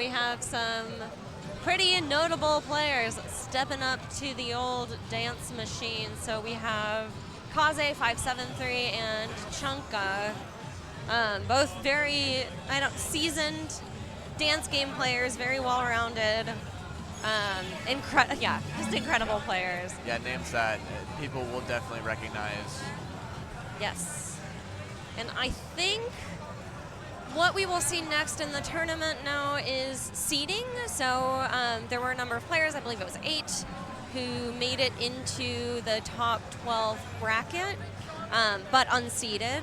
we have some pretty notable players stepping up to the old dance machine. So we have KAZE.573 and Chunka, both very seasoned dance game players, very well-rounded. Yeah, just incredible players. Yeah, names that people will definitely recognize. Yes. And I think what we will see next in the tournament now is seeding. So there were a number of players, I believe it was 8, who made it into the top 12 bracket, but unseeded.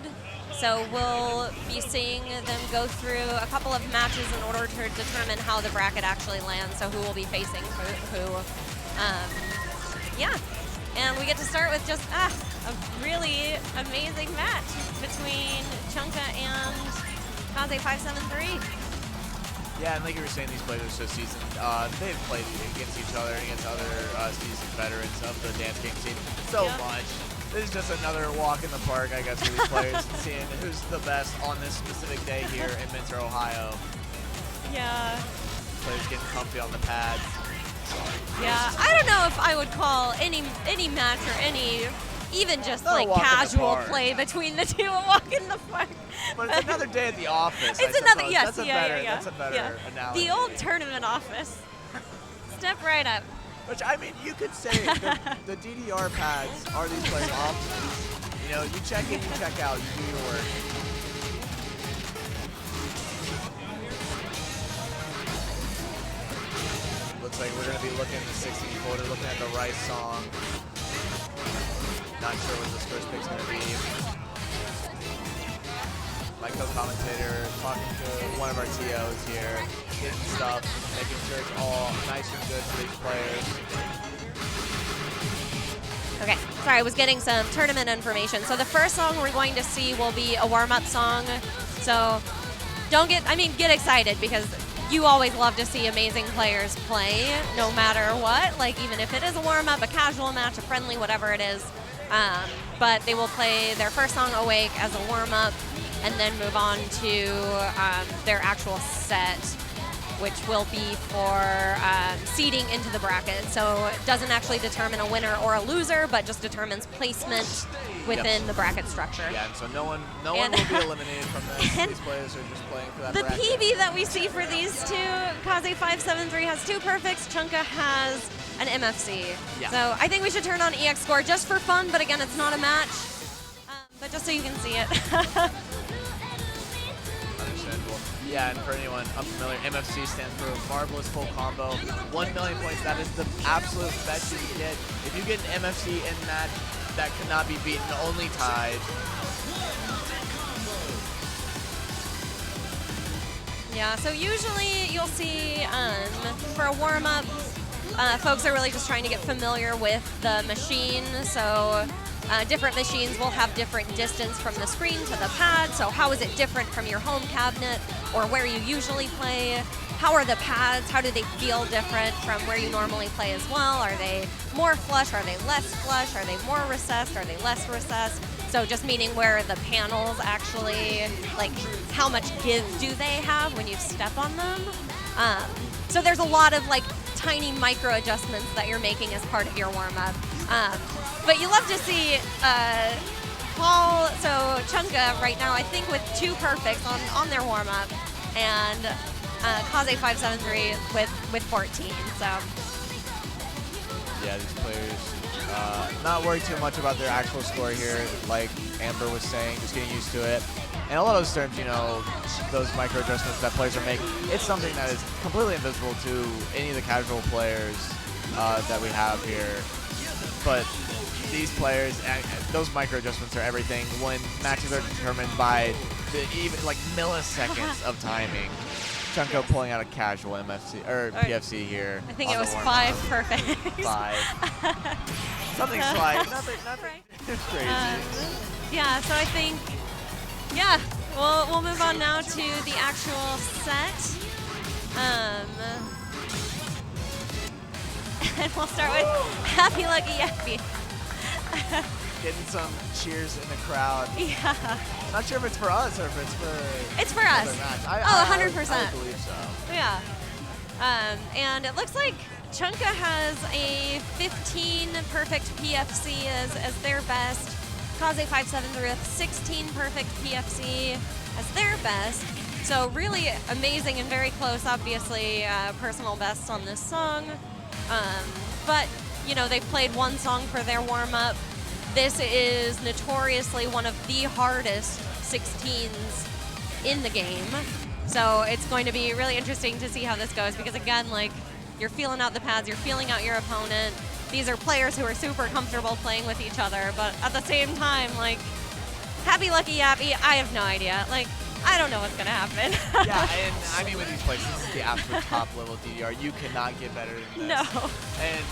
So we'll be seeing them go through a couple of matches in order to determine how the bracket actually lands, so who will be facing who. Yeah, and we get to start with just a really amazing match between Chunka and KAZE.573. Yeah, and like you were saying, these players are so seasoned. They've played against each other and against other seasoned veterans of the dance game scene so much. This is just another walk in the park, I guess, for these players, seeing who's the best on this specific day here in Minter, Ohio. Yeah. Players getting comfy on the pads. Yeah, I don't know if I would call any match or even just like casual play between the two a walk in the park. But it's another day at the office. It's another, yes, That's a better analogy. The old tournament office. Step right up. Which, I mean, you could say the DDR pads are these players' offices. You know, you check in, you check out, you do your work. Looks like we're going to be looking at the 16 quarter, looking at the Rice song. Not sure what this first pick's going to be. My co-commentator talking to one of our TOs here, getting stuff, making sure it's all nice and good for these players. Okay, sorry, I was getting some tournament information. So the first song we're going to see will be a warm-up song. So get excited, because you always love to see amazing players play, no matter what. Like, even if it is a warm-up, a casual match, a friendly, whatever it is. But they will play their first song, Awake, as a warm-up, and then move on to their actual set, which will be for seeding into the bracket. So it doesn't actually determine a winner or a loser, but just determines placement within the bracket structure. Yeah, and so no one will be eliminated from this. These players are just playing for that the bracket. PB that we see for these two, KAZE.573 has 2 perfects, Chunka has an MFC. Yeah. So I think we should turn on EX score just for fun, but again, it's not a match, but just so you can see it. Understandable. Yeah, and for anyone unfamiliar, MFC stands for Marvelous Full Combo. 1 million points, that is the absolute best you can get. If you get an MFC in match, that cannot be beaten, only tied. Yeah, so usually you'll see for a warm-up, folks are really just trying to get familiar with the machine. So different machines will have different distance from the screen to the pad. So how is it different from your home cabinet or where you usually play? How are the pads? How do they feel different from where you normally play as well? Are they more flush? Are they less flush? Are they more recessed? Are they less recessed? So just meaning where the panels actually, like how much give do they have when you step on them? So there's a lot of like tiny micro adjustments that you're making as part of your warm-up. But you love to see Paul, so Chunka right now, I think with 2 perfects on their warm-up, and KAZE.573 with 14. So yeah, these players not worried too much about their actual score here, like Amber was saying, just getting used to it. And a lot of those terms, you know, those micro adjustments that players are making, it's something that is completely invisible to any of the casual players that we have here. But these players, those micro adjustments are everything when matches are determined by the even like milliseconds of timing. Chunka pulling out a casual MFC or PFC here. I think it was 5 perfect. 5. Something slight. Nothing crazy. Yeah, so I think, yeah, we'll move on now to the actual set. And we'll start with Happy Lucky YEAPPY. Getting some cheers in the crowd. Yeah. Not sure if it's for us or if it's for us. match. 100%. I believe so. Yeah. And it looks like Chunka has a 15 perfect PFC as their best. KAZE.573 with 16 perfect PFC as their best. So really amazing and very close, obviously, personal bests on this song. But, you know, they've played one song for their warm-up. This is notoriously one of the hardest 16s in the game. So it's going to be really interesting to see how this goes because, again, like, you're feeling out the pads, you're feeling out your opponent. These are players who are super comfortable playing with each other, but at the same time, like, happy lucky YEAPPY, I have no idea. Like, I don't know what's gonna happen. Yeah, and I mean with these places, this is the absolute top level DDR. You cannot get better than this. No. And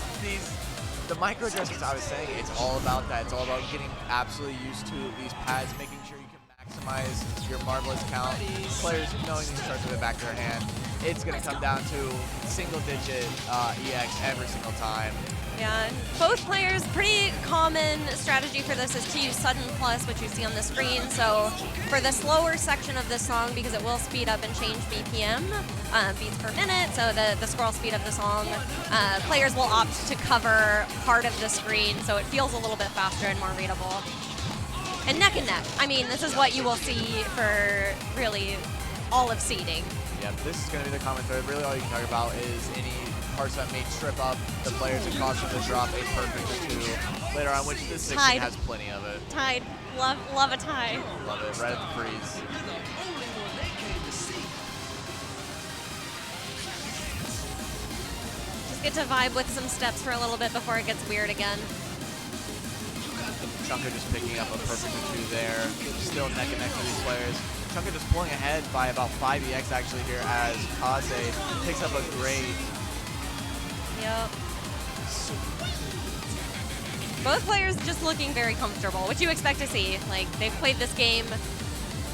the micro adjustments I was saying, it's all about that. It's all about getting absolutely used to these pads, making sure you can maximize your marvelous count. Players knowing these starts with the back of their hand. It's gonna come down to single digit EX every single time. Yeah, both players, pretty common strategy for this is to use sudden plus, which you see on the screen. So for the slower section of this song, because it will speed up and change BPM, beats per minute, so the scroll speed of the song, players will opt to cover part of the screen, so it feels a little bit faster and more readable. And neck. I mean, this is what you will see for really all of seeding. Yeah, this is going to be the commentary. Really all you can talk about is any parts that may trip up the players and cause them to drop a perfect or two later on, which this 16 has plenty of it. Tied. Love a tie. Love it. Right at the freeze. Just get to vibe with some steps for a little bit before it gets weird again. Chunka just picking up a perfect or two there. Still neck and neck with these players. Chunka just pulling ahead by about 5 EX actually here as KAZE picks up a great. Yep. Both players just looking very comfortable, which you expect to see. Like, they've played this game,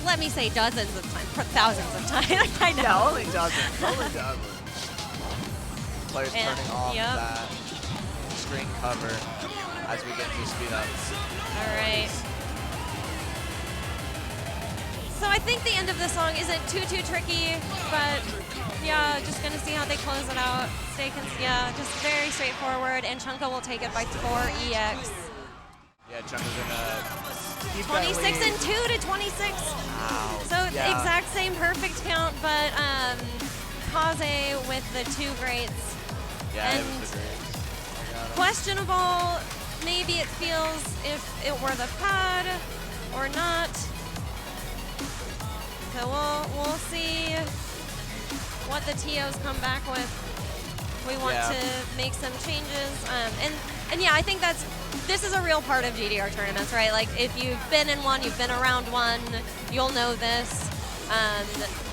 let me say dozens of times, thousands of times. I know. Yeah, only dozens. Only dozens. Players turning off that screen cover as we get to speed up. All right. So I think the end of the song isn't too tricky, but yeah, just gonna see how they close it out. Yeah, just very straightforward, and Chunka will take it by 4 EX. Yeah, Chunka's gonna keep 26 that and 2 to 26. Wow. So exact same perfect count, but KAZE with the 2 greats. Yeah, and it was the greats. Questionable. Maybe it feels if it were the pad or not. So we'll see what the TOs come back with. We want to make some changes. And yeah, I think this is a real part of GDR tournaments, right? Like if you've been in one, you've been around one, you'll know this.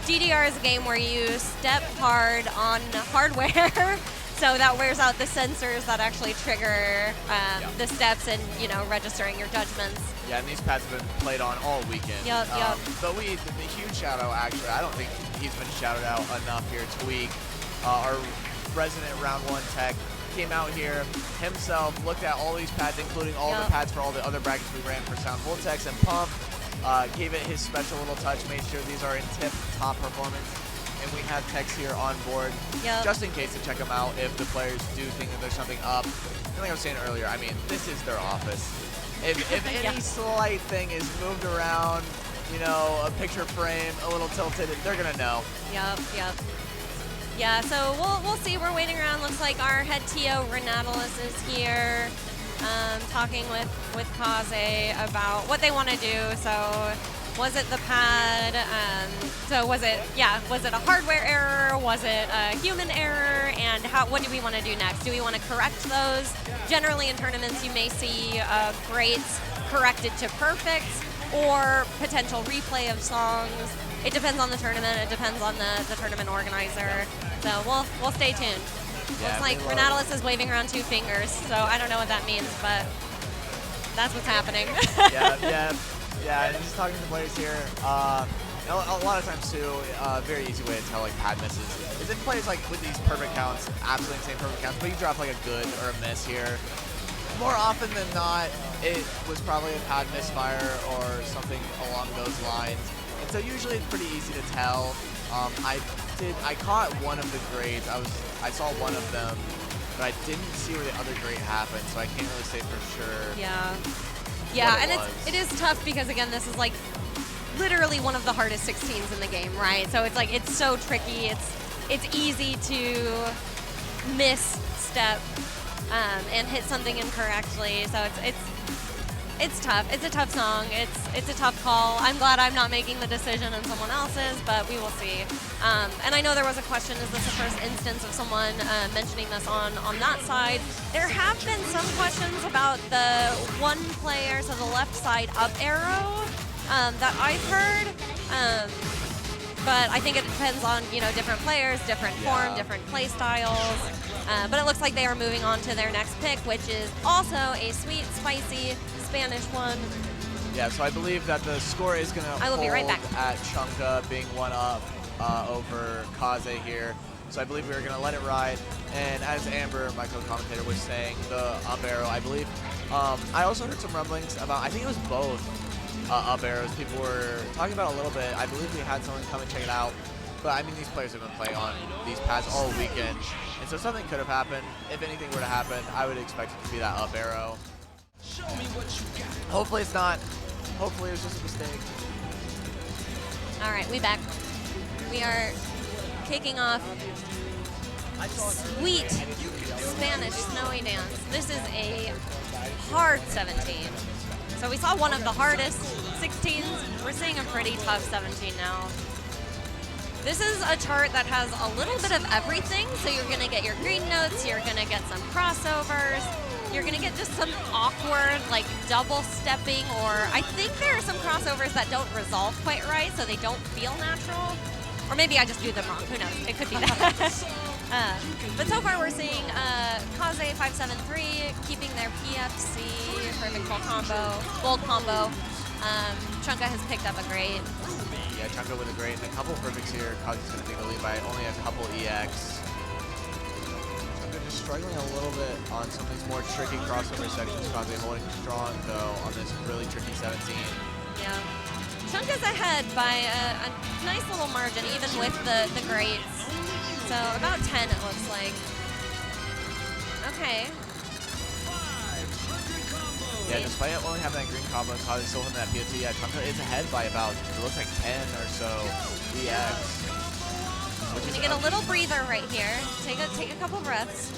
DDR is a game where you step hard on hardware. So that wears out the sensors that actually trigger the steps and, you know, registering your judgments. Yeah, and these pads have been played on all weekend. Yep. But the huge shout out, actually, I don't think he's been shouted out enough here. Tweak, our resident Round 1 tech, came out here himself, looked at all these pads, including all the pads for all the other brackets we ran for Sound Voltex and Pump, gave it his special little touch, made sure these are in tip-top performance. And we have techs here on board, just in case to check them out if the players do think that there's something up. And like I was saying earlier, I mean, this is their office. If any slight thing is moved around, you know, a picture frame, a little tilted, they're gonna know. Yep. Yeah, so we'll see. We're waiting around. Looks like our head TO, Renatalis, is here, talking with KAZE about what they want to do. So was it the pad? So was it a hardware error? Was it a human error? And what do we want to do next? Do we want to correct those? Generally in tournaments, you may see greats corrected to perfects or potential replay of songs. It depends on the tournament. It depends on the tournament organizer. So we'll stay tuned. Looks like Renatalis is waving around 2 fingers, so I don't know what that means, but that's what's happening. Yeah, and just talking to the players here, a lot of times too, a very easy way to tell like pad misses is if players like with these perfect counts, absolutely insane perfect counts, but you drop like a good or a miss here. More often than not, it was probably a pad misfire or something along those lines. And so usually it's pretty easy to tell. I I caught one of the grades. I saw one of them, but I didn't see where the other grade happened, so I can't really say for sure. Yeah. Yeah, and it is tough because again, this is like literally one of the hardest 16s in the game, right? So it's like it's so tricky. It's easy to misstep and hit something incorrectly. So it's tough. It's a tough song. It's a tough call. I'm glad I'm not making the decision and someone else's, but we will see. And I know there was a question, is this the first instance of someone mentioning this on that side? There have been some questions about the one player, so the left side up arrow that I've heard. But I think it depends on, you know, different players, different form, different play styles. But it looks like they are moving on to their next pick, which is also a sweet, spicy Spanish one. Yeah, so I believe that the score is going to hold be right back. at Chunka being one up over KAZE here. So I believe we're going to let it ride. And as Amber, my co-commentator, was saying, the up arrow, I believe. I also heard some rumblings about, I think it was both up arrows. People were talking about a little bit. I believe we had someone come and check it out. But I mean, these players have been playing on these pads all weekend. And so something could have happened. If anything were to happen, I would expect it to be that up arrow. Show me what you got. Hopefully it's not. Hopefully it was just a mistake. All right, we back. We are kicking off sweet Spanish snowy dance. This is a hard 17. So we saw one of the hardest 16s. We're seeing a pretty tough 17 now. This is a chart that has a little bit of everything. So you're gonna get your green notes, you're gonna get some crossovers, you're gonna get just some awkward, like double stepping, or I think there are some crossovers that don't resolve quite right, so they don't feel natural. Or maybe I just do them wrong, who knows? It could be that. But so far we're seeing KAZE.573 keeping their PFC, perfect full combo, bold combo. Chunka has picked up a great. Yeah, Chunka with a great, and a couple perfects here. KAZE's gonna take the lead by only a couple EX. Just struggling a little bit on some of these more tricky crossover sections. KAZE holding strong though on this really tricky 17. Yeah. Chunka's ahead by a nice little margin, even with the greats. So about 10 it looks like. Okay. Yeah, despite only having that green combo, KAZE still hitting that PFC. Yeah, Chunka is ahead by about, it looks like 10 or so EX. We're gonna get a little breather right here. Take a couple breaths,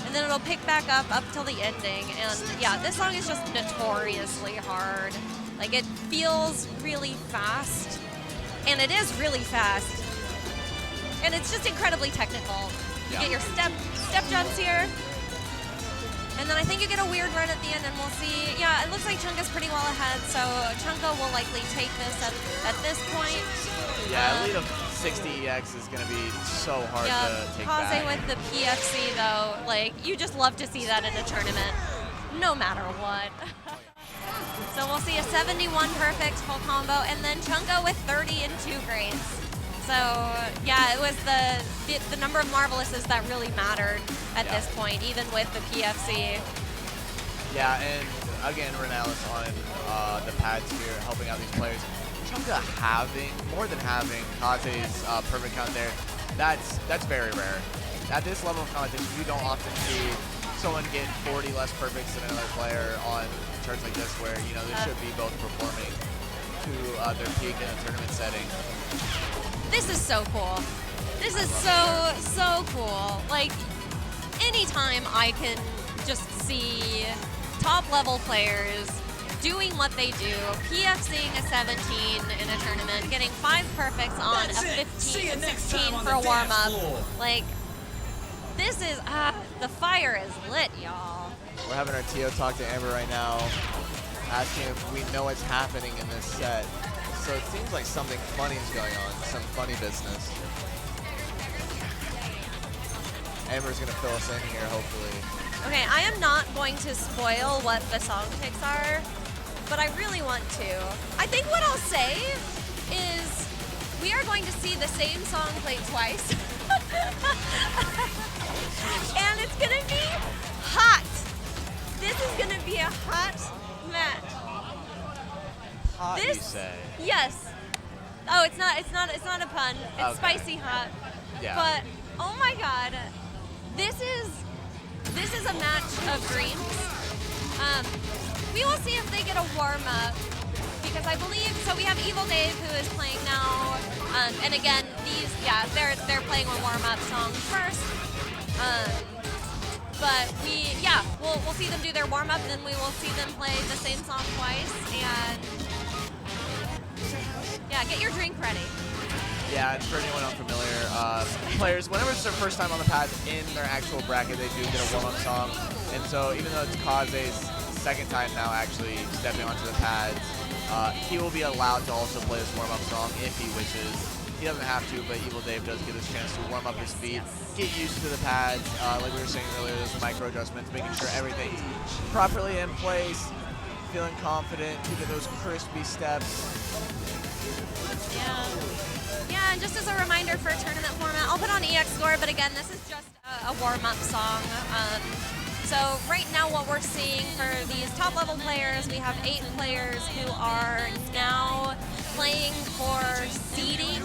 and then it'll pick back up till the ending. And yeah, this song is just notoriously hard. Like it feels really fast, and it is really fast, and it's just incredibly technical. You get your step jumps here, and then I think you get a weird run at the end, and we'll see. Yeah, it looks like Chunka's pretty well ahead, so Chunka will likely take this at this point. Yeah, a lead of 60 EX is going to be so hard to take back. KAZE with the PFC though, like you just love to see that in a tournament, no matter what. So we'll see a 71 perfect full combo, and then Chunka with 30 and 2 grades. So yeah, it was the number of marvelouses that really mattered at this point, even with the PFC. Yeah, and again, Renalis on the pads here, helping out these players. Chunka more than having KAZE's perfect count there, that's very rare. At this level of competition, you don't often see someone get 40 less perfects than another player on charts like this, where you know they should be both performing to their peak in a tournament setting. This is so cool. This is so cool. Like anytime I can just see top level players doing what they do, PFCing a 17 in a tournament, getting 5 perfects on a 15, 16 for a warm-up. Like, this is, the fire is lit, y'all. We're having our TO talk to Amber right now, asking if we know what's happening in this set. So it seems like something funny is going on, some funny business. Amber's gonna fill us in here, hopefully. Okay, I am not going to spoil what the song picks are, but I really want to. I think what I'll say is we are going to see the same song played twice. And it's gonna be hot. This is gonna be a hot match. Hot, you say? Yes. Oh, it's not a pun. It's spicy hot. Yeah. But oh my God, this is a match of dreams. We will see if they get a warm up because I believe so. We have EvilDave who is playing now, and again they're playing a warm up song first. But we'll see them do their warm up, then we will see them play the same song twice, and yeah, get your drink ready. Yeah, and for anyone unfamiliar, players, whenever it's their first time on the pad in their actual bracket, they do get a warm-up song. And so even though it's KAZE's second time now actually stepping onto the pads, he will be allowed to also play this warm-up song if he wishes. He doesn't have to, but EvilDave does get this chance to warm up his feet, get used to the pads, like we were saying earlier, those micro adjustments, making sure everything's properly in place, feeling confident to get those crispy steps. Yeah, and just as a reminder for tournament format, I'll put on EX score, but again, this is just a warm-up song. So right now what we're seeing for these top-level players, we have 8 players who are now playing for seeding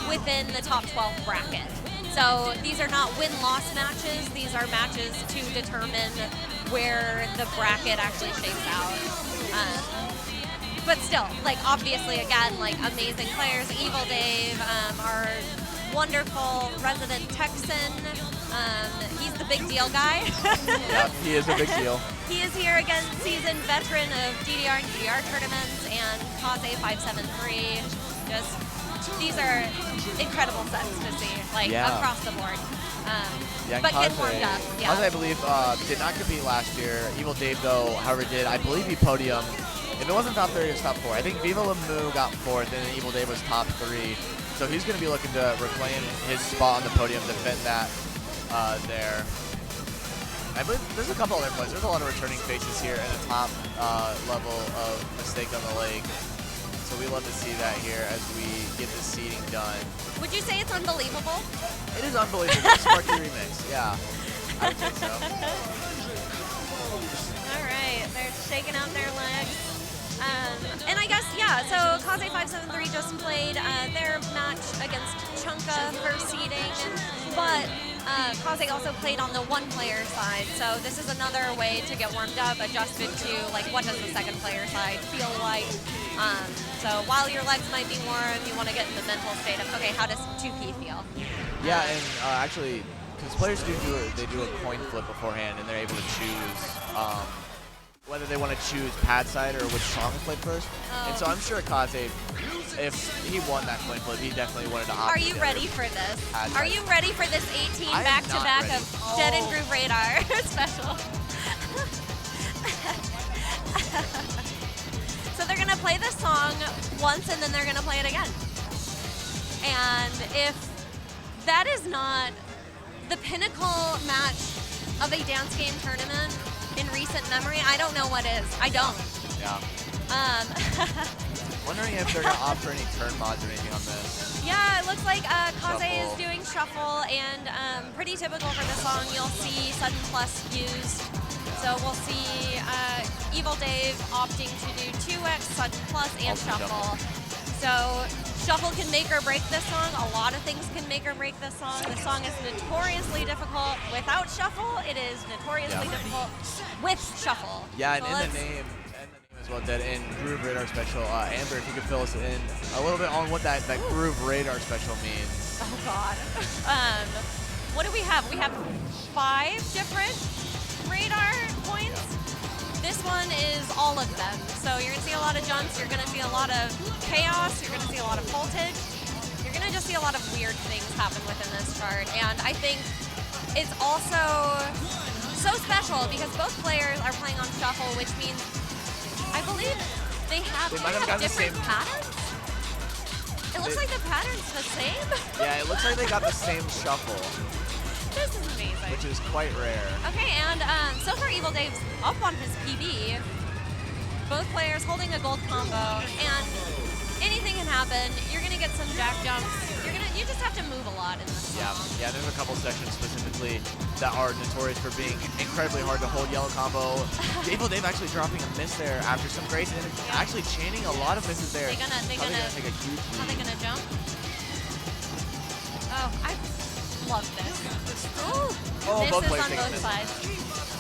within the top 12 bracket. So these are not win-loss matches, these are matches to determine where the bracket actually shakes out. But still, like obviously, again, like amazing players. EvilDave, our wonderful resident Texan. He's the big deal guy. Yeah, he is a big deal. He is here again, seasoned veteran of DDR and GDR tournaments and KAZE.573. These are incredible sets to see, like across the board. But KAZE, get warmed up. Yeah. KAZE, I believe, did not compete last year. EvilDave, though, however, did. I believe he podiumed. If it wasn't top 3, it was top 4. I think Viva Lamu got 4th, and then EvilDave was top 3. So he's going to be looking to reclaim his spot on the podium, defend that there. I believe there's a couple other players. There's a lot of returning faces here in the top level of Mistake on the Lake. So we love to see that here as we get the seeding done. Would you say it's unbelievable? It is unbelievable. Sparky remix, yeah. I would say so. All right, they're shaking out their legs. And I guess, yeah, so KAZE.573 just played their match against Chunka for seeding, but KAZE also played on the one-player side, so this is another way to get warmed up, adjusted to, like, what does the second player side feel like. So while your legs might be warm, you want to get in the mental state of, okay, how does 2P feel? Yeah, and actually, because players do a coin flip beforehand, and they're able to choose whether they want to choose pad side or which song is played first. And so I'm sure KAZE, if he won that coin flip, he definitely wanted to opt. Are you ready for this? Are you ready for this 18 back-to-back of Dead and Groove Radar special? So they're going to play this song once and then they're going to play it again. And if that is not the pinnacle match of a dance game tournament in recent memory, I don't know what is. I don't. Yeah. Wondering if they're going to offer any turn mods or anything on this. Yeah, it looks like KAZE is doing shuffle, and pretty typical for this song, you'll see sudden plus used. So we'll see EvilDave opting to do 2x, sudden plus, and shuffle. So shuffle can make or break this song. A lot of things can make or break this song. This song is notoriously difficult without shuffle. It is notoriously difficult with shuffle. Yeah, so and in the name as well, Dead and Groove Radar Special. Amber, if you could fill us in a little bit on what that Groove Radar Special means. Oh God. What do we have? We have 5 different radar points. This one is all of them. So you're gonna see a lot of jumps, you're gonna see a lot of chaos, you're gonna see a lot of voltage. You're gonna just see a lot of weird things happen within this chart. And I think it's also so special because both players are playing on shuffle, which means I believe they might have different patterns. It looks like the pattern's the same. Yeah, it looks like they got the same shuffle. This is amazing. Which is quite rare. Okay, and so far EvilDave's up on his PB. Both players holding a gold combo, and anything can happen. You're gonna get some jack jumps. You just have to move a lot in this song. Yeah, there's a couple sections specifically that are notorious for being incredibly hard to hold yellow combo. EvilDave actually dropping a miss there after some grace, and actually chaining a lot of misses there. They're gonna take a huge lead. Are they gonna jump? Oh, love this. Ooh, Oh, both misses players on taking both misses. sides.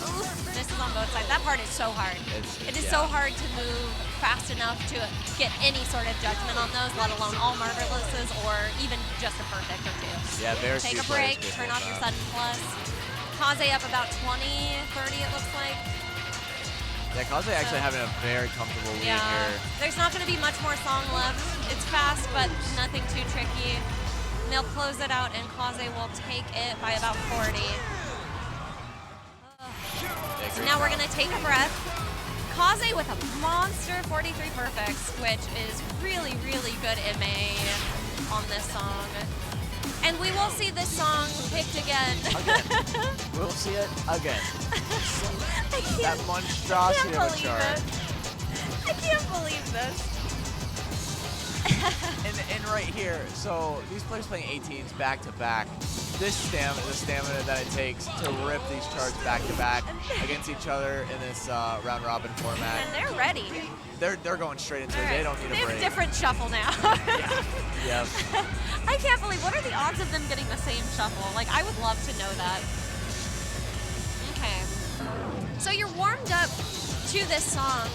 Ooh, misses on both sides. That part is so hard. It is yeah. so hard to move fast enough to get any sort of judgment on those, let alone all marvelouses or even just a perfect or two. Yeah, very Take few a break, players turn capable off of your that. sudden plus. KAZE up about 20, 30 it looks like. Yeah, KAZE actually having a very comfortable lead here. There's not going to be much more song left. It's fast, but nothing too tricky. And they'll close it out, and KAZE will take it by about 40. Yeah, So great now we're job. going to take a breath. KAZE with a monster 43 perfects, which is really, really good MA on this song. And we will see this song picked again. Again. We'll see it again. That I monstrosity can't of a believe chart. it. I can't believe this. And right here, so these players playing 18s back to back. This the stamina that it takes to rip these charts back to back against each other in this round robin format. And they're ready. They're going straight into it. They don't need They a have break. a different shuffle now. Yep. I can't believe, what are the odds of them getting the same shuffle? Like, I would love to know that. Okay. So you're warmed up to this song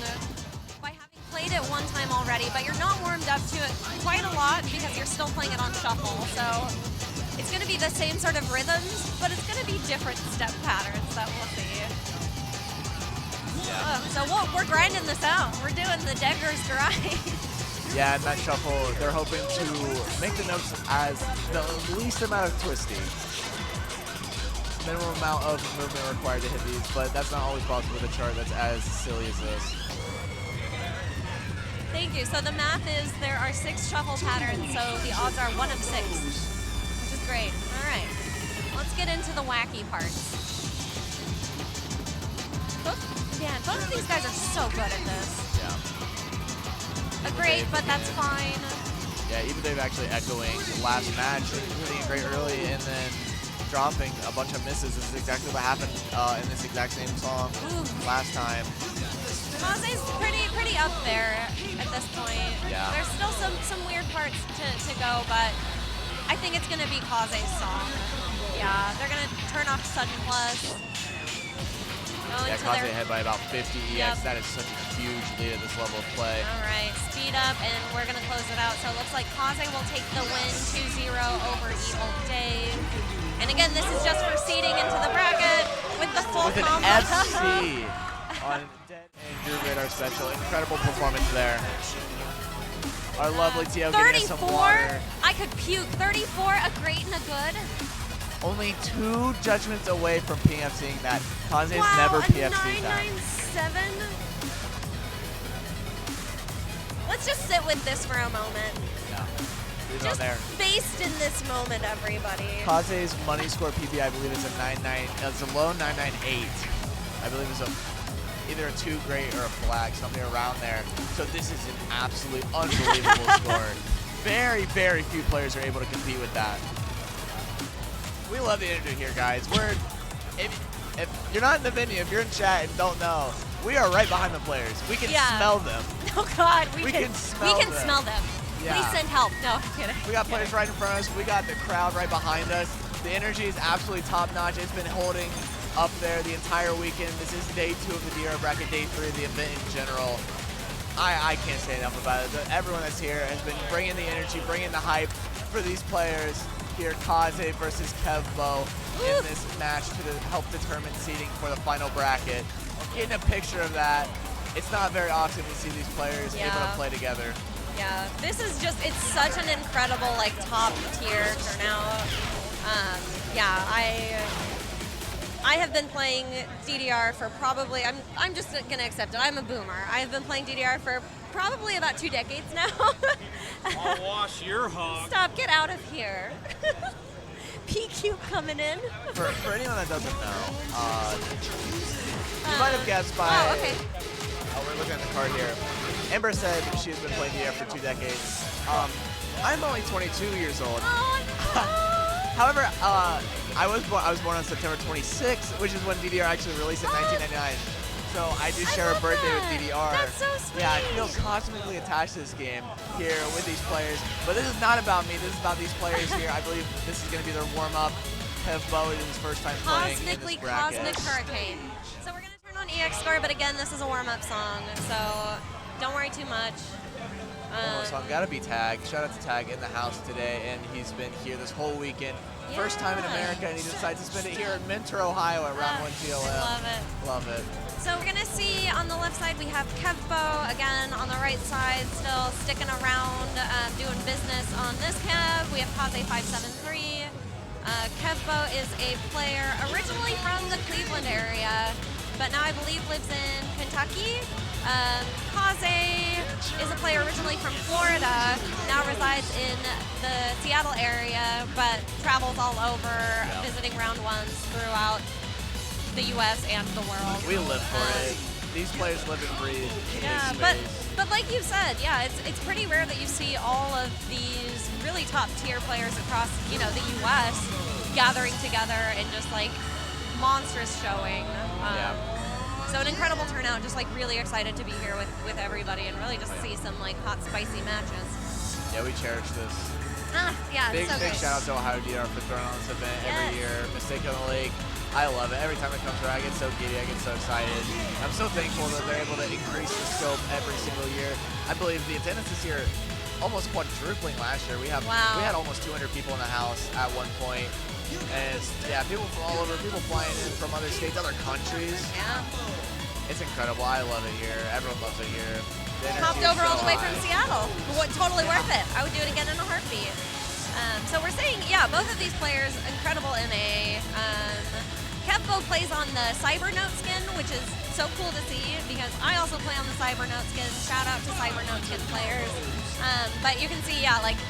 by having played it one time already, but you're not warmed up to it quite a lot because you're still playing it on shuffle. So it's going to be the same sort of rhythms, but it's going to be different step patterns that we'll see. Yeah. So we're grinding this out. We're doing the Degger's grind. Yeah, and that shuffle, they're hoping to make the notes as the least amount of twisting. Minimum amount of movement required to hit these, but that's not always possible with a chart that's as silly as this. Thank you. So the math is there are 6 shuffle patterns, so the odds are 1 of 6, which is great. All right, let's get into the wacky parts. Both of these guys are so good at this. Yeah. Great, but that's fine. Yeah, EvilDave actually echoing the last match, hitting it great early and then dropping a bunch of misses. This is exactly what happened in this exact same song last time. KAZE's pretty up there at this point. Yeah. There's still some weird parts to go, but I think it's going to be KAZE's song. Yeah, they're going to turn off sudden plus. Yeah, KAZE ahead by about 50 EX. Yep. That is such a huge lead at this level of play. All right, speed up, and we're going to close it out. So it looks like KAZE will take the win 2-0 over EvilDave. And again, this is just proceeding into the bracket with the full With an combo. FC on Dead and Drew Radar special. Incredible performance there. Our lovely TL getting us some 34? water. I could puke. 34, a great and a good. Only 2 judgments away from PFCing that. KAZE's Wow, never a PFC'd that. 997. Let's just sit with this for a moment. Yeah. Leave it on Just there. based in this moment, everybody. KAZE's money score PB, I believe, is a 99. It's a low 998. I believe it's either a 2 great or a flag, something around there. So this is an absolute unbelievable score. Very, very few players are able to compete with that. We love the energy here, guys. If you're not in the venue, if you're in chat and don't know, we are right behind the players. We can smell them. Oh God, we can smell them. Yeah. Please send help. No, I'm kidding. We got players right in front of us. We got the crowd right behind us. The energy is absolutely top notch. It's been holding up there the entire weekend. This is day 2 of the DDR bracket, day 3 of the event in general. I can't say enough about it. Everyone that's here has been bringing the energy, bringing the hype for these players. Here, KAZE versus Kevbo in this match to help determine seeding for the final bracket. Getting a picture of that. It's not very often we see these players able to play together. Yeah, this is just, it's such an incredible, like, top tier turnout. Yeah, I have been playing DDR for probably, I'm just gonna accept it, I'm a boomer. I have been playing DDR for probably about 2 decades now. I'll wash your hog. Stop, get out of here. PQ coming in. For anyone that doesn't know, you might have guessed by, we're looking at the card here. Amber said she's been playing DDR for 2 decades. I'm only 22 years old. Oh, no. However, I was born on September 26th, which is when DDR actually released in 1999. So I do share a birthday with DDR. That's so sweet. Yeah, I feel cosmically attached to this game here with these players. But this is not about me. This is about these players here. I believe this is going to be their warm-up. Kevbo is his first time playing in Cosmically this bracket. Cosmic Hurricane. So we're gonna turn on EX score, but again, this is a warm-up song, so don't worry too much. So I've got to be Tag. Shout out to Tag in the house today, and he's been here this whole weekend. First time in America, and he decides to spend it here in Mentor, Ohio at Round 1 GLM. Love it. Love it. So we're gonna see on the left side we have Kevbo, again on the right side still sticking around doing business on this Kev. We have KAZE.573. Kevbo is a player originally from the Cleveland area, but now I believe lives in Kentucky. KAZE is a player originally from Florida, now resides in the Seattle area, but travels all over, visiting round ones throughout the U.S. and the world. We live for it. These players live and breathe. Yeah, but like you said, yeah, it's pretty rare that you see all of these really top tier players across, you know, the U.S. gathering together and just like monstrous showing. So an incredible turnout, just like really excited to be here with everybody and really just see some like hot, spicy matches. Yeah, we cherish this. Yeah, big so great. shout out to Ohio DDR for throwing on this event every year. Mistake on the Lake. I love it. Every time it comes around, I get so giddy, I get so excited. I'm so thankful that they're able to increase the scope every single year. I believe the attendance this year almost quadrupling last year. We had almost 200 people in the house at one point. And it's, people from all over, people flying in from other states, other countries. Yeah. It's incredible. I love it here. Everyone loves it here. Hopped over all the way from Seattle. Totally worth it. I would do it again in a heartbeat. So we're saying, both of these players, incredible MA. Kevbo plays on the Cybernote skin, which is so cool to see because I also play on the Cybernote skin. Shout out to Cybernote skin players. But you can see, like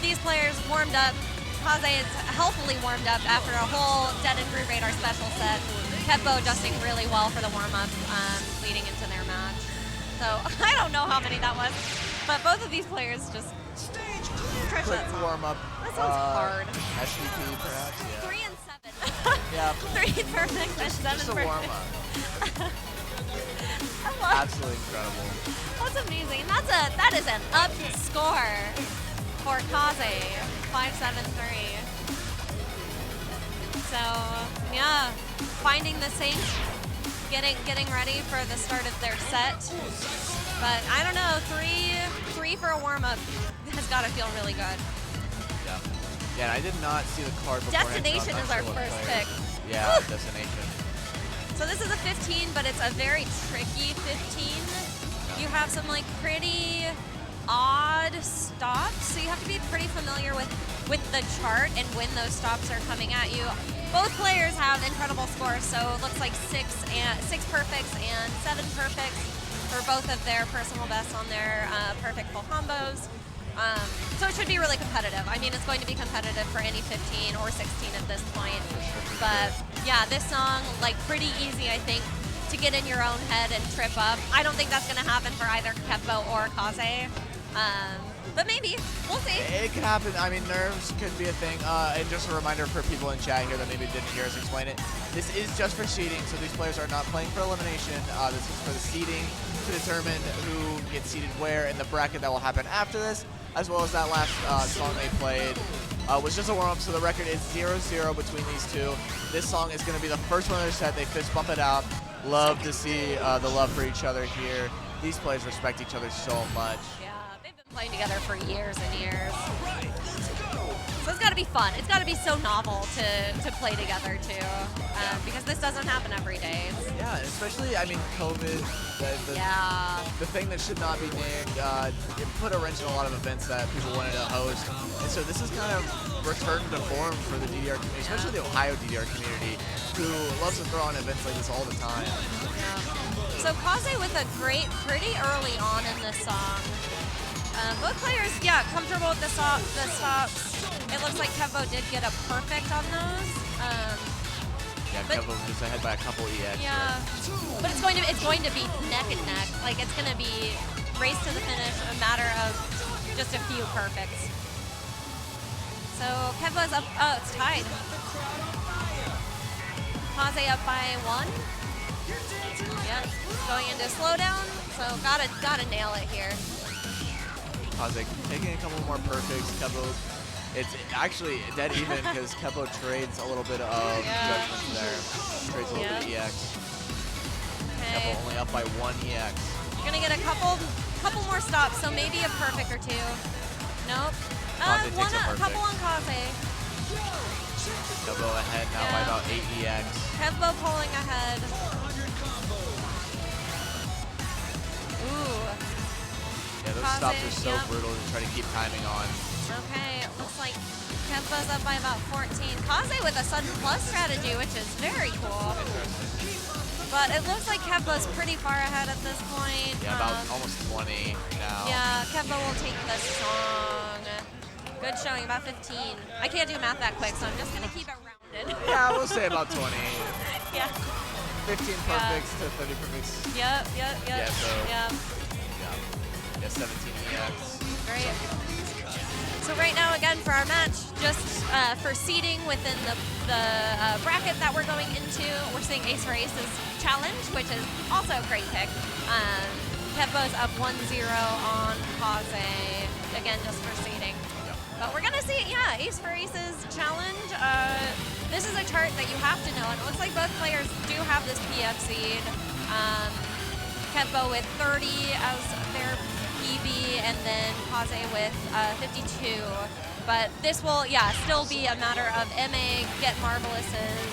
these players warmed up. KAZE is healthily warmed up after a whole Dead and Groove Radar special set. Kevbo adjusting really well for the warm-up leading into their match. So I don't know how many that was, but both of these players just crush that song. Warm-up. That sounds hard. SVP perhaps, 3 and 7. Yeah. 3 perfect and 7 Just a perfect. warm-up. Absolutely incredible. That's amazing. And that is an up score for KAZE. 573. So yeah, finding the sync, getting ready for the start of their set. But I don't know, three for a warm-up has got to feel really good. Yeah, I did not see the card before. Destination is our first pick. Yeah, Destination. So this is a 15, but it's a very tricky 15. You have some like pretty odd stops, so you have to be pretty familiar with the chart and when those stops are coming at you. Both players have incredible scores, so it looks like 6 perfects and 7 perfects for both of their personal bests on their perfect full combos. So it should be really competitive. I mean, it's going to be competitive for any 15 or 16 at this point. But yeah, this song, like pretty easy, I think, to get in your own head and trip up. I don't think that's going to happen for either Kevbo or KAZE. But maybe. We'll see. It could happen. I mean, nerves could be a thing. And just a reminder for people in chat here that maybe didn't hear us explain it. This is just for seeding, so these players are not playing for elimination. This is for the seeding to determine who gets seeded where in the bracket that will happen after this, as well as that last song they played was just a warm-up, so the record is 0-0 between these two. This song is going to be the first one of their set. They fist bump it out. Love to see the love for each other here. These players respect each other so much. Yeah, they've been playing together for years and years. So it's got to be fun. It's got to be so novel to play together too, because this doesn't happen every day. Yeah, especially, I mean, COVID, the thing that should not be named, it put a wrench in a lot of events that people wanted to host. And so this is kind of returned to form for the DDR community, especially the Ohio DDR community, who loves to throw on events like this all the time. Yeah. So KAZE with a great, pretty early on in this song. Both players, comfortable with the stops. It looks like Kevbo did get a perfect on those. Kevbo was ahead by a couple EX. Yeah, but it's going to be neck and neck. Like it's going to be race to the finish, a matter of just a few perfects. So Kevbo's up. Oh, it's tied. KAZE up by 1. Yeah, going into slowdown. So gotta nail it here. KAZE taking a couple more perfects. Kevbo It's actually dead even because Kevbo trades a little bit of judgments there. Trades a little bit of EX. Kevbo only up by 1 EX. You're gonna get a couple more stops, so maybe a perfect or two. Nope. A couple on KAZE. Kevbo ahead now by about 8 EX. Kevbo pulling ahead. Ooh. Yeah, those KAZE, stops are so brutal to try to keep timing on. Okay, it looks like Kevbo's up by about 14. KAZE with a sudden plus strategy, which is very cool. But it looks like Kevbo's pretty far ahead at this point. Yeah, about almost 20 now. Yeah, Kevbo will take this song. Good showing, about 15. I can't do math that quick, so I'm just going to keep it rounded. Yeah, we'll say about 20. Yeah. 15 perfects to 30 perfects. Yep. Yeah, so yeah. Yeah, 17 EX. Great. So right now, again, for our match, just for seeding within the bracket that we're going into, we're seeing Ace for Aces challenge, which is also a great pick. Kevbo's up 1-0 on KAZE, again, just for seeding. Yep. But we're going to see, Ace for Aces challenge. This is a chart that you have to know, and it looks like both players do have this PF seed. Kevbo with 30 as their PB, and then KAZE with 52. But this will, still be a matter of MA, get Marvelouses,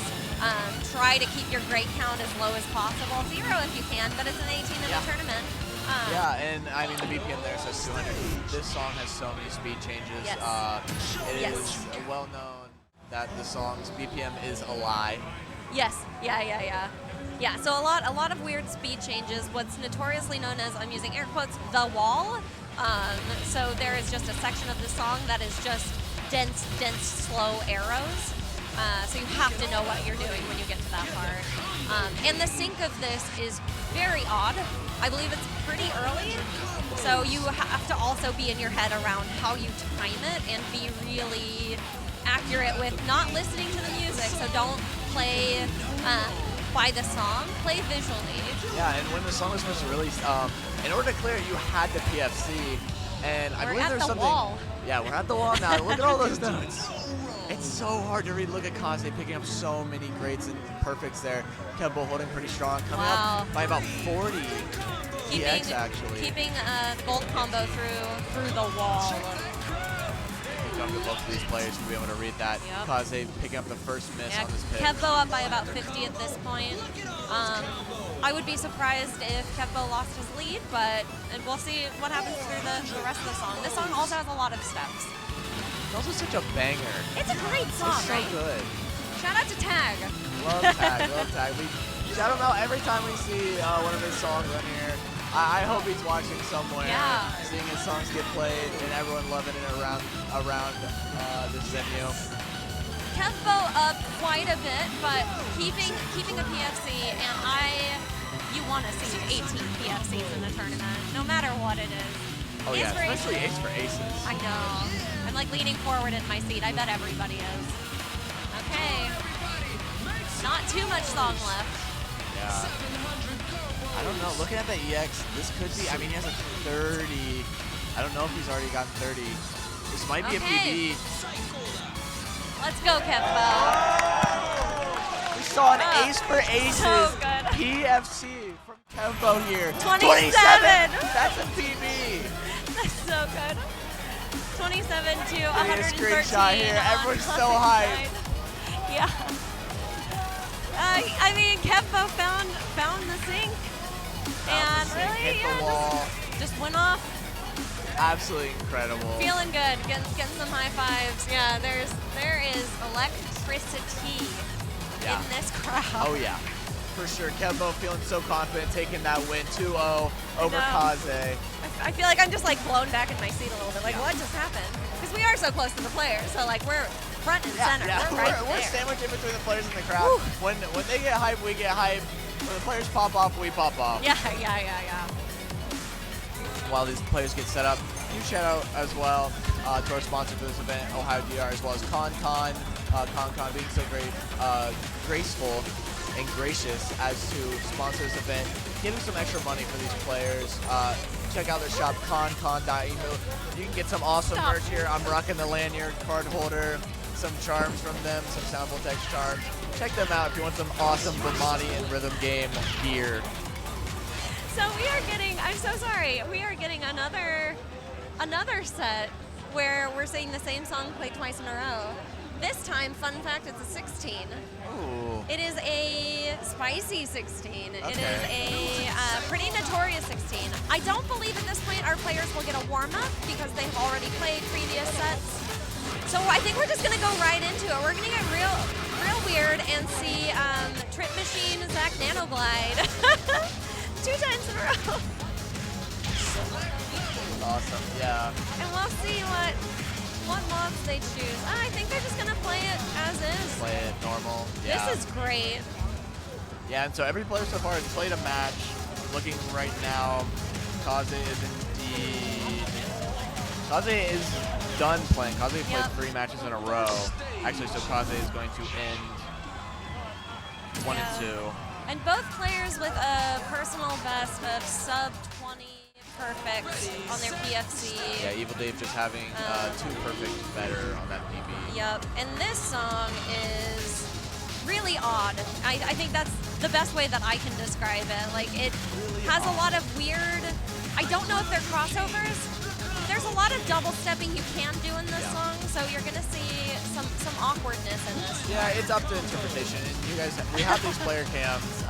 try to keep your great count as low as possible. 0 if you can, but it's an 18-minute tournament. Yeah, and I mean, the BPM there says 200. This song has so many speed changes. Yes. It is well known that the song's BPM is a lie. Yes, yeah, so a lot of weird speed changes. What's notoriously known as, I'm using air quotes, the wall. So there is just a section of the song that is just dense, slow arrows. So you have to know what you're doing when you get to that part. And the sync of this is very odd. I believe it's pretty early. So you have to also be in your head around how you time it and be really accurate with not listening to the music. So don't play by the song, play visually. Yeah, and when the song was first released, in order to clear it, you had the PFC. And I believe there's something. Wall. Yeah, we're at the wall now. Look at all those notes. It's so hard to read. Look at KAZE picking up so many greats and perfects there. Kevbo holding pretty strong, coming up by about 40 EX actually. Keeping the gold combo through the wall. Good job to both of these players to be able to read that. Yep. KAZE picking up the first miss on this pitch. Kevbo up by about 50 at this point. I would be surprised if Kevbo lost his lead, but we'll see what happens through the rest of the song. This song also has a lot of steps. It's also such a banger. It's a great song, it's so right? good. Shout out to Tag. Love Tag, love Tag. We shout him out every time we see one of his songs on here. I hope he's watching somewhere, seeing his songs get played, and everyone loving it around this venue. Kevbo up quite a bit, but keeping a PFC, and you want to see 18 PFCs in the tournament, no matter what it is. Oh yeah, especially Ace for Aces. I know. I'm like leaning forward in my seat. I bet everybody is. Okay. Not too much song left. Yeah. I don't know. Looking at the EX, this could be. I mean, he has a 30. I don't know if he's already gotten 30. This might be a PB. Let's go, Kevbo. We saw an Ace for Aces So good. PFC from Kevbo here. 27. That's a PB. That's so good. 27 to Getting 113. a screenshot here. Everyone's so hyped. Yeah. I mean, Kevbo found the sync, and really, hit the wall. Just went off. Absolutely incredible. Feeling good, getting some high fives. Yeah, there is electricity in this crowd. Oh yeah, for sure. Kevbo feeling so confident, taking that win 2-0 over KAZE. I feel like I'm just like blown back in my seat a little bit. Like, what just happened? Because we are so close to the players, so like we're front and center. Yeah. We're sandwiched in between the players and the crowd. When they get hype, we get hype. When the players pop off, we pop off. Yeah. While these players get set up, huge shout out as well to our sponsor for this event, Ohio DR, as well as ConCon being so graceful and gracious as to sponsor this event, giving some extra money for these players. check out their shop, con.emo. You can get some awesome merch here. I'm rocking the lanyard card holder, some charms from them, some Sound Voltex charms. Check them out if you want some awesome Bomani and rhythm game gear. So we are getting, I'm so sorry, we are getting another set where we're seeing the same song played twice in a row. This time, fun fact, it's a 16. Ooh. It is a spicy 16. Okay. It is a pretty notorious 16. I don't believe at this point our players will get a warm-up because they've already played previous sets. So I think we're just gonna go right into it. We're gonna get real weird and see Trip Machine, Zach Nanoglide. 2 times in a row. Awesome, yeah. And we'll see what mods they choose. I think they're just gonna play it as is. Play it normal. Yeah. This is great. Yeah, and so every player so far has played a match. Looking right now, KAZE is indeed. KAZE is done playing. KAZE played 3 matches in a row. Actually, so KAZE is going to end 1 and 2. And both players with a personal best of sub 20 perfect on their PFC. Yeah, EvilDave just having 2 perfect better on that PB. Yep, and this song is really odd. I think that's the best way that I can describe it. Like, it really has odd. a lot of weird, I don't know if they're crossovers. There's a lot of double stepping you can do in this song, so you're gonna see some awkwardness in this. Yeah, it's up to interpretation. And you guys, we have these player cams.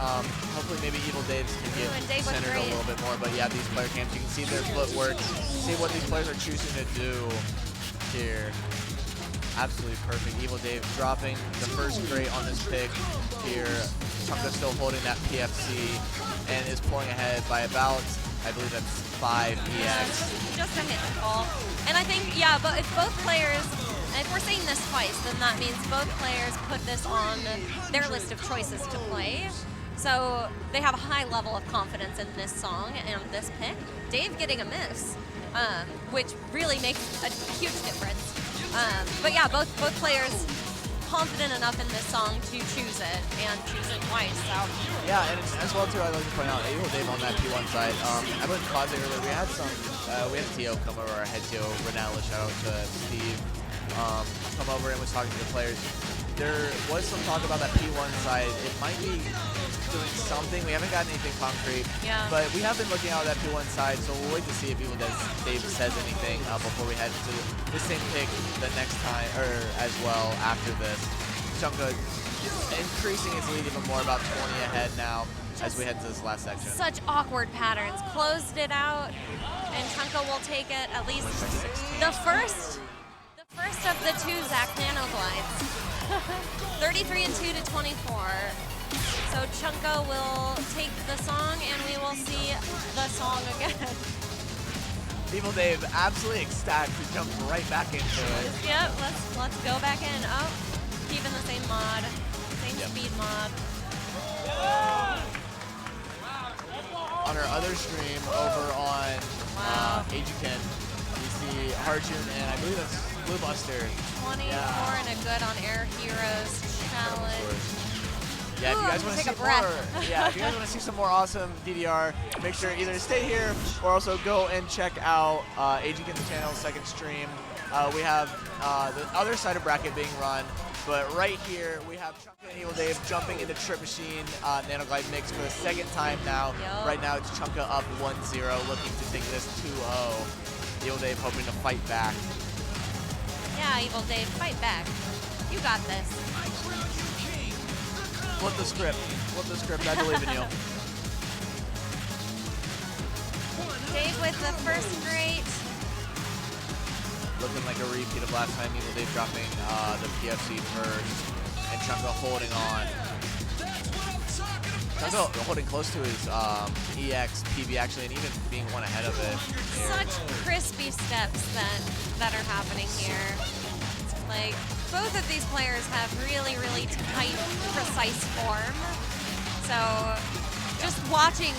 Hopefully, maybe EvilDave's can get centered a little bit more. But yeah, these player cams, you can see their footwork, see what these players are choosing to do here. Absolutely perfect. EvilDave dropping the first great on this pick here. Chunka still holding that PFC and is pulling ahead by about, I believe that's 5 EX. Just a handful. And I think, yeah, but if both players, if we're seeing this twice, then that means both players put this on their list of choices to play. So they have a high level of confidence in this song and this pick. Dave getting a miss, which really makes a huge difference. But yeah, both players confident enough in this song to choose it and choose it twice. So yeah, and as well too, I'd like to point out EvilDave on that P1 side. I went to KAZE earlier. We had a TO come over, our head TO, Renala, shout out to Steve, come over and was talking to the players. There was some talk about that P1 side. It might be doing something. We haven't gotten anything concrete, but we have been looking out at that P1 side, so we'll wait to see if Dave says anything before we head to the same pick the next time, or as well after this. Chunka increasing its lead even more, about 20 ahead now as we head to this last section. Such awkward patterns. Closed it out, and Chunka will take it at least the first of the 2 Zach Nanoglides. 33 and 2 to 24. So Chunka will take the song, and we will see the song again. EvilDave absolutely ecstatic to jump right back into it. Yep, let's go back in. Oh, keeping the same mod, same speed mod. On our other stream over on Ajiken, we see Harjun and I believe that's Blue Buster. 24 and a good on Air Heroes Challenge. Yeah, if you guys want to see more, if you guys want to see some more awesome DDR, make sure either to stay here or also go and check out Ajiken's channel, second stream. We have the other side of bracket being run, but right here we have Chunka and EvilDave jumping into Trip Machine Nanoglide mix for the second time now. Yep. Right now it's Chunka up 1-0, looking to take this 2-0. EvilDave hoping to fight back. Yeah, EvilDave, fight back. You got this. Flip the script. Flip the script. I believe in you. Dave with the first great. Looking like a repeat of last time. EvilDave dropping the PFC first. And Chunka holding on. Chunka holding close to his EX, PB actually, and even being one ahead of it. Such crispy steps that are happening here. Like, both of these players have really, really tight, precise form. So just watching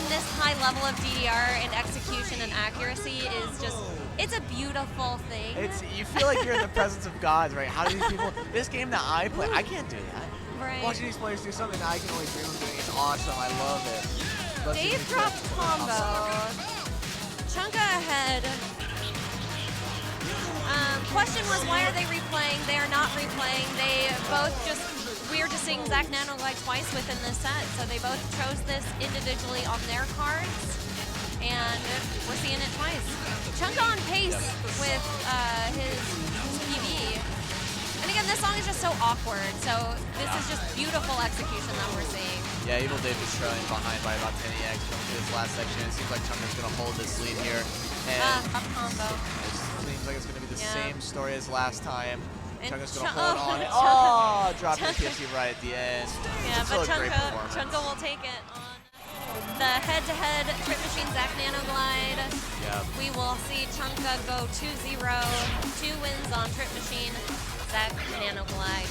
this high level of DDR and execution and accuracy is just, it's a beautiful thing. You feel like you're in the presence of gods, right? How do these people, this game that I play, I can't do that. Right. Watching these players do something that I can only dream of doing is awesome. I love it. Dave dropped combo. Chunka ahead. Question was, why are they replaying? They are not replaying. They both we were just seeing Zach nanoglide twice within this set, so they both chose this individually on their cards, and we're seeing it twice. Chunka on pace with his PB. And again, this song is just so awkward, so this is just beautiful execution that we're seeing. Yeah, EvilDave is trailing behind by about 10 EX going to this last section. It seems like Chunka's going to hold this lead here. And Up combo. it seems like it's going to be the same story as last time. And Chunka's going to hold on. Chunka- Dropping the PFC right at the end. Yeah, Still but a great performance. Chunka will take it on the head-to-head Trip Machine Zach nanoglide. Yeah. We will see Chunka go 2-0, 2 wins on Trip Machine Zach nanoglide.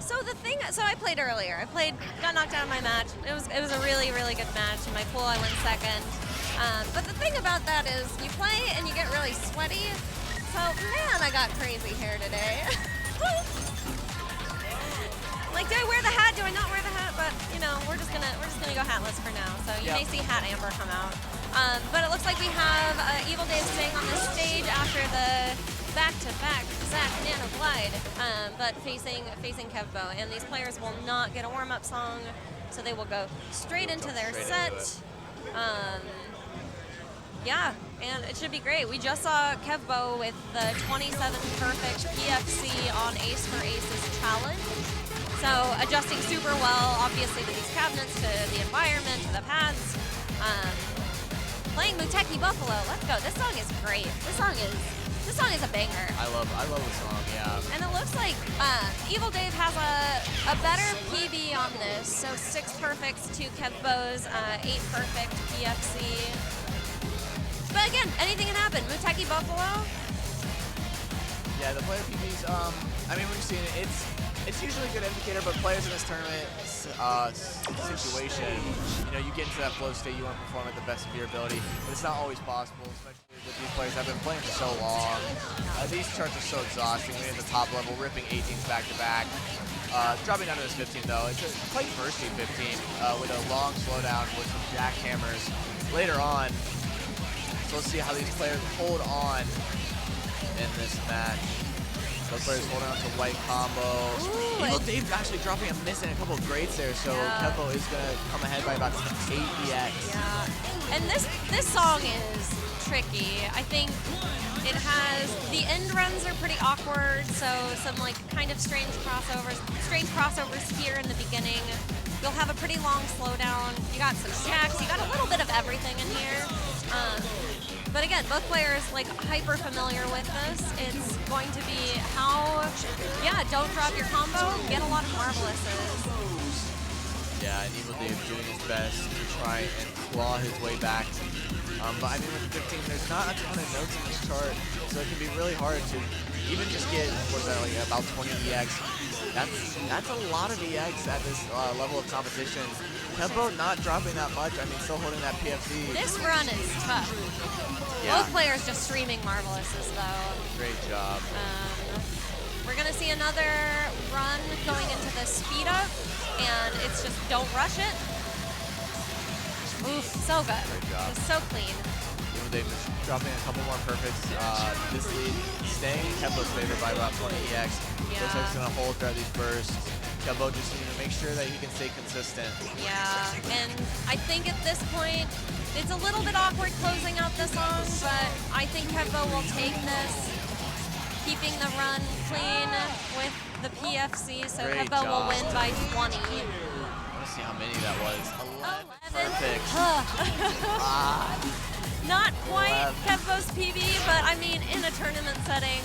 So I played earlier. Got knocked out of my match. It was a really, really good match. In my pool, I went second. But the thing about that is you play and you get really sweaty. So man, I got crazy hair today. Like, do I wear the hat? Do I not wear the hat? But you know, we're just gonna go hatless for now. So you may see Hat Amber come out. But it looks like we have EvilDave staying on the stage after the back-to-back Zach nanoglide, but facing Kevbo. And these players will not get a warm-up song, so they will go straight into their set. Yeah, and it should be great. We just saw Kevbo with the 27 perfect PFC on Ace for Aces challenge. So adjusting super well, obviously, to these cabinets, to the environment, to the pads. Playing Muteki Buffalo. Let's go. This song is great. This song is a banger. I love the song, yeah. And it looks like EvilDave has a better PB on this. So 6 perfects to Kevbo's 8 perfect PFC. But again, anything can happen. Muteki Buffalo. Yeah, the player PBs, I mean, we've seen it. It's usually a good indicator, but players in this tournament situation, you know, you get into that flow state, you want to perform at the best of your ability, but it's not always possible, especially with these players that have been playing for so long. These charts are so exhausting. We're at the top level, ripping 18s back to back. Dropping down to this 15 though, it's a quite bursty 15 with a long slowdown with some jackhammers later on. So let's see how these players hold on in this match. Those players holding on to white combo. EvilDave actually dropping a miss and a couple of grades there, so Kevbo is going to come ahead by about 8 EX. Yeah, and this song is tricky. I think it has, the end runs are pretty awkward, so some like kind of strange crossovers here in the beginning. You'll have a pretty long slowdown. You got some stacks, you got a little bit of everything in here. But again, both players like hyper familiar with this. It's going to be don't drop your combo, get a lot of marvelouses. Yeah, and EvilDave doing his best to try and claw his way back. But I mean, with the 15, there's not a ton of notes in this chart, so it can be really hard to even just get, like about 20 EX. That's a lot of EX at this level of competition. Kevbo not dropping that much. I mean, still holding that PFC. This run is tough. Yeah. Both players just streaming marvelouses, though. Great job. We're going to see another run going into the speed up, and it's just don't rush it. Oof, so good. Great job. Just so clean. EvilDave is dropping a couple more perfects. This lead staying in Kevbo's favor by about 20 EX. Yeah. Looks like he's going to hold throughout these bursts. Kevbo just needs to make sure that he can stay consistent. Yeah, and I think at this point, it's a little bit awkward closing out the song, but I think Kevbo will take this, keeping the run clean with the PFC, so Great Kevbo job. will win by 20. Let's see how many that was. 11 perfects. Not quite 11. Kevbo's PB, but I mean, in a tournament setting,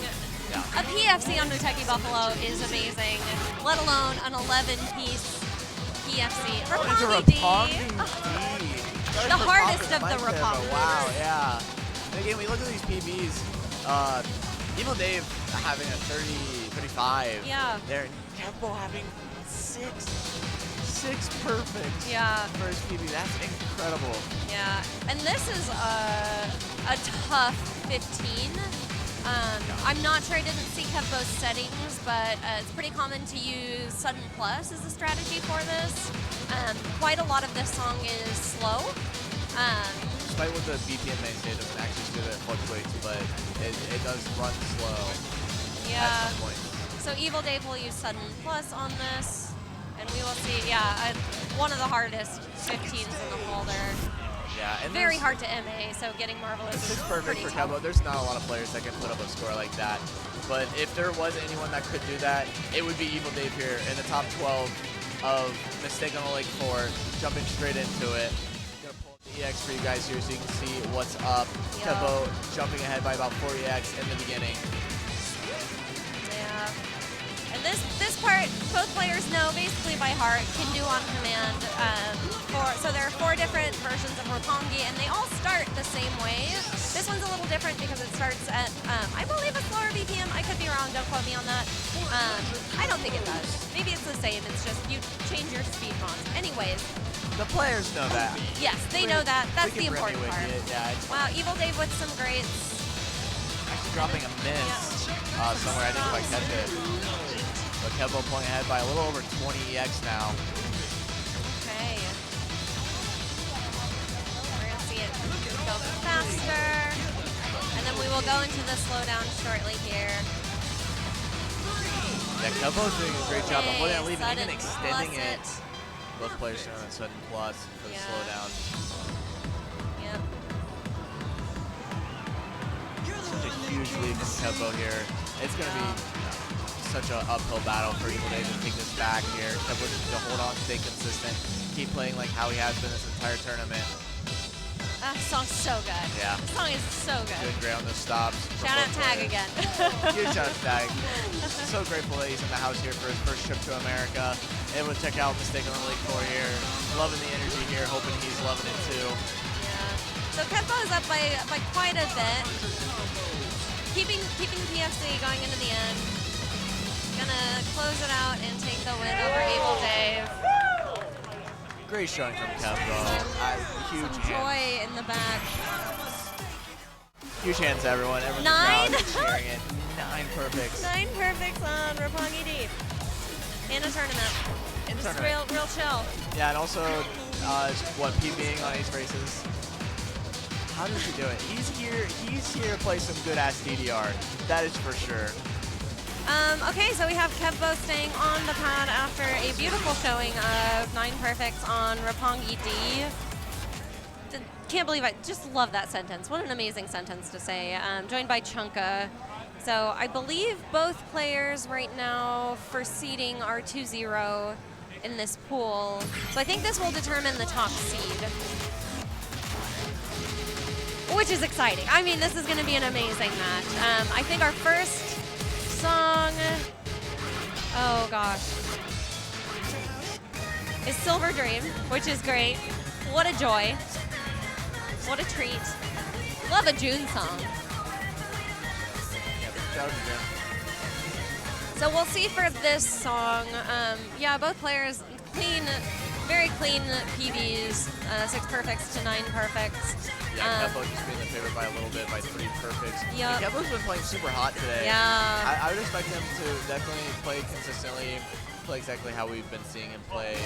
a PFC on Muteki Buffalo is amazing, let alone an 11-piece PFC. Roppongi D. The hardest of the Roppongi. Wow, yeah. And again, we look at these PBs, EvilDave having a 30, 35. Yeah. There, Kevbo having six perfects. Yeah. First PB, that's incredible. Yeah, and this is a tough 15. I'm not sure, I didn't see Kevbo's settings, but it's pretty common to use sudden plus as a strategy for this. Quite a lot of this song is slow, despite what the BPM may say, it doesn't actually do that it fluctuates, but it does run slow Yeah. at some point. So EvilDave will use Sudden Plus on this, and we will see, yeah, one of the hardest 15s in the folder. Yeah, and Very hard to MA, so getting Marvelous This is is perfect pretty for tough. Kevbo. There's not a lot of players that can put up a score like that. But if there was anyone that could do that, it would be EvilDave here in the top 12 of Mistake on the Lake 4, jumping straight into it. Gonna pull up the EX for you guys here so you can see what's up. Yeah. Kevbo jumping ahead by about 4 EX in the beginning. Yeah. And this part, both players know basically by heart, can do on command. So there are 4 different versions of roppongi, and they all start the same way. This one's a little different because it starts at, I believe, a slower BPM. I could be wrong, don't quote me on that. I don't think it does. Maybe it's the same, it's just you change your speed mods. Anyways. The players know that. Yes, they know that. That's the We can important bring part. you with it. Yeah, it's Wow, EvilDave with some greats. actually dropping a miss somewhere. I didn't quite catch it. But Kevbo pulling ahead by a little over 20 EX now. Okay. We're going to see it go faster. And then we will go into the slowdown shortly here. Yeah, Kevbo's doing a great job of holding that lead and Sudden even extending plus it. Both players showing that sudden plus for the Yeah. slowdown. Yep. Such a huge lead from Kevbo here. It's going to be such an uphill battle for EvilDave to take this back here. Kevbo just needs to hold on, stay consistent, keep playing like how he has been this entire tournament. That song's so good. Yeah. The song is so good. Doing great on the stops. from Shout out both Tag players. again. Huge shout out to Tag. So grateful that he's in the house here for his first trip to America. Able to check out Mistake on the Lake 4 here. Loving the energy here, hoping he's loving it too. Yeah. So Kevbo is up by quite a bit. Keeping PFC going into the end. Gonna close it out and take the win over EvilDave. Great showing from Kevbo. Huge Some hands. joy in the back. Huge hands to everyone. Everyone's 9. cheering it. 9 perfects. 9 perfects on roppongi D. In a tournament. Just real chill. Yeah, and also, PBing on Ace Races. How does he do it? He's here to play some good ass DDR. That is for sure. Okay, so we have Kevbo staying on the pad after a beautiful showing of 9 perfects on roppongi D. Can't believe I just love that sentence. What an amazing sentence to say. Joined by Chunka. So I believe both players right now for seeding are 2-0 in this pool. So I think this will determine the top seed, which is exciting. I mean, this is going to be an amazing match. I think our first song, oh gosh, is Silver Dream, which is great. What a joy. What a treat. Love a June song. Shout out to Jim. So we'll see for this song. Yeah, both players clean, very clean PBs, 6 perfects to 9 perfects. Yeah, Kevbo just being the favorite by a little bit, by 3 perfects. Yep. Kevbo's been playing super hot today. Yeah. I would expect him to definitely play consistently, play exactly how we've been seeing him play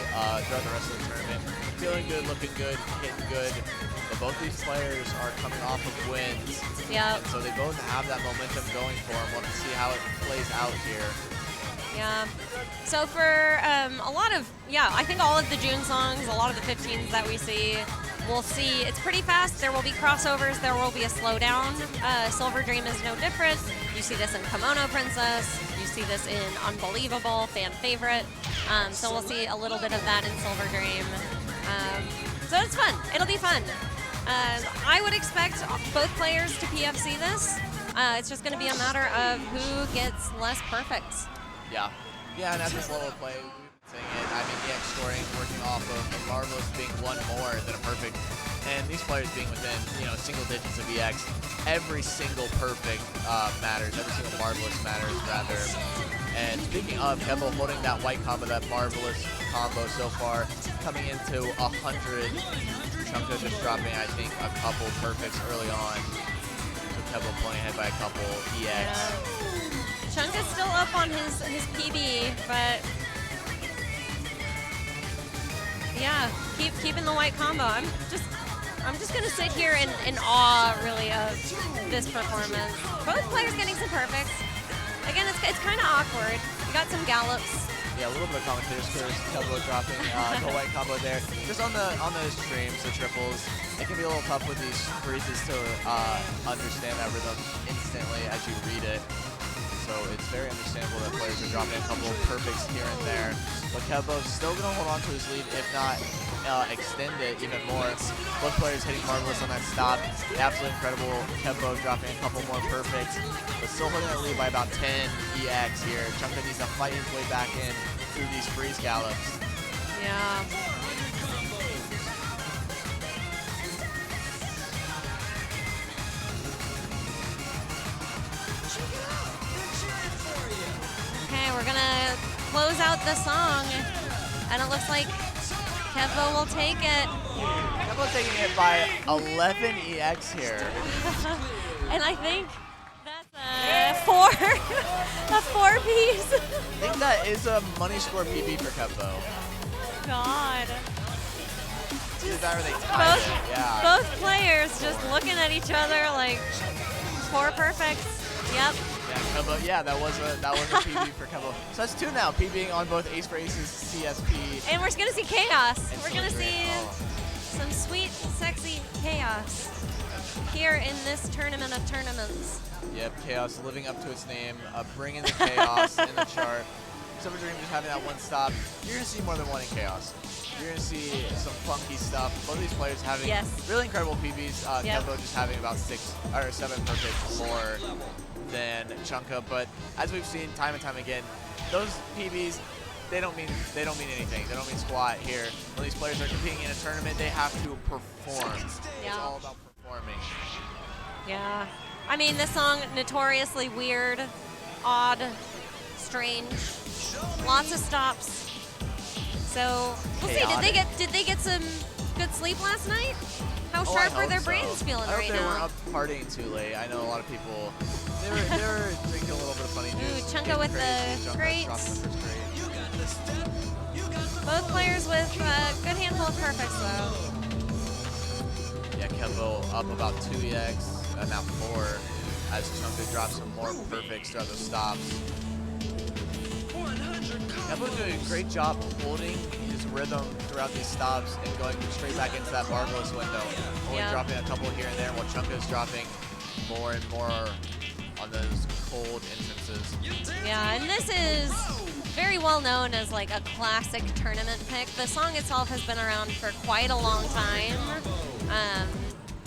throughout the rest of the tournament. Feeling good, looking good, hitting good. But both these players are coming off of wins. Yeah. And so they both have that momentum going for them. Want to see how it plays out here. Yeah. So for a lot of, I think all of the June songs, a lot of the 15s that we see, we'll see it's pretty fast. There will be crossovers. There will be a slowdown. Silver Dream is no different. You see this in Kimono Princess. You see this in Unbelievable, fan favorite. So we'll see a little bit of that in Silver Dream. So it's fun. It'll be fun. I would expect both players to PFC this. It's just going to be a matter of who gets less perfects. Yeah. Yeah, and at this level of play, we've been saying it. I mean, EX scoring, working off of a Marvelous being 1 more than a perfect, and these players being within, single digits of EX. Every single perfect matters. Every single Marvelous matters, rather. And speaking of Kevbo holding that white combo, that Marvelous combo so far, coming into 100. Chunka just dropping, I think, a couple perfects early on. So Kevbo pulling ahead by a couple EX. Yeah. Chunka's still up on his PB, but yeah, keeping the white combo. I'm just gonna sit here in awe, really, of this performance. Both players getting some perfects. Again, it's kind of awkward. We got some gallops. Yeah, a little bit of commentator's curse. Kevbo dropping the white combo there. Just on the streams, the triples, it can be a little tough with these freezes to understand that rhythm instantly as you read it. So it's very understandable that players are dropping a couple of perfects here and there. But Kevbo's still going to hold on to his lead, if not extend it even more. Both players hitting marvelous on that stop. Absolutely incredible. Kevbo dropping a couple more perfects, but still holding that lead by about 10 EX here. Chunka needs to fight his way back in through these freeze gallops. Yeah. Okay, we're gonna close out the song, and it looks like Kevbo will take it. Kevbo taking it by 11 EX here. And I think that's a 4 piece. I think that is a money score PB for Kevbo. God. Either that or they tied it, yeah. Both players just looking at each other like 4 perfects. Yep. Yeah, Kevbo, yeah, that was a PB for Kevbo. So that's 2 now, PBing on both For Aces CSP. And we're gonna see chaos. And We're gonna see some sweet, sexy chaos here in this tournament of tournaments. Yep, chaos living up to its name, bringing the chaos in the chart. Silver Dream just having that one stop. You're gonna see more than one in chaos. You're gonna see some funky stuff. Both of these players having really incredible PBs. Kevbo just having about 6 or 7 perfects more than Chunka, but as we've seen time and time again, those PBs, they don't mean anything. They don't mean squat here. When these players are competing in a tournament, they have to perform. Yeah. It's all about performing. Yeah. I mean, this song, notoriously weird, odd, strange, lots of stops. So we'll see. Did they get some good sleep last night? How sharp are their brains feeling right now? They weren't up partying too late. I know a lot of people. They were drinking a little bit of funny juice. Ooh, Chunka with the greats. Both players with a good handful of perfects though. Yeah, Kevbo up about 2 EX, now 4, as Chunka drops some more perfects throughout the stops. Kevbo's doing a great job holding his rhythm throughout these stops and going straight back into that Barbaros window. Only dropping a couple here and there, while Chunka is dropping more and more on those cold instances. Yeah, and this is very well known as like a classic tournament pick. The song itself has been around for quite a long time.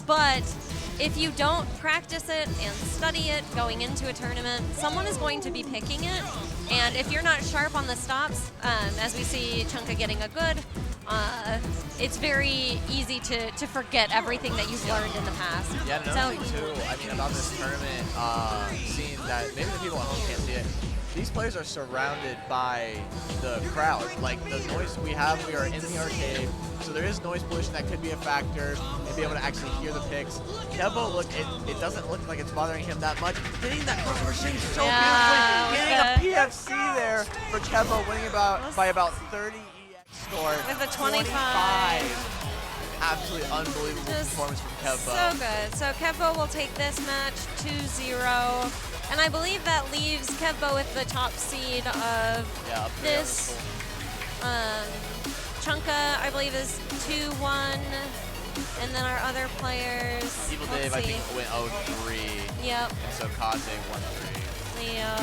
But if you don't practice it and study it going into a tournament, someone is going to be picking it. And if you're not sharp on the stops, as we see Chunka getting a good, it's very easy to forget everything that you've learned in the past. Yeah, another thing too, I mean, about this tournament scene that maybe the people at home can't see it. These players are surrounded by the crowd. Like the noise we are in the arcade, so there is noise pollution that could be a factor and be able to actually hear the picks. Kevbo, look, it doesn't look like it's bothering him that much. Hitting that crossover shake so beautifully. Getting a PFC there for Kevbo, winning by about 30 EX score. With a 25. Absolutely unbelievable performance from Kevbo. So good. So Kevbo will take this match 2-0. And I believe that leaves Kevbo with the top seed of this. Chunka, I believe, is 2-1. And then our other players. EvilDave, I think, went 0-3. Yep. And so KAZE 1-3. Yep.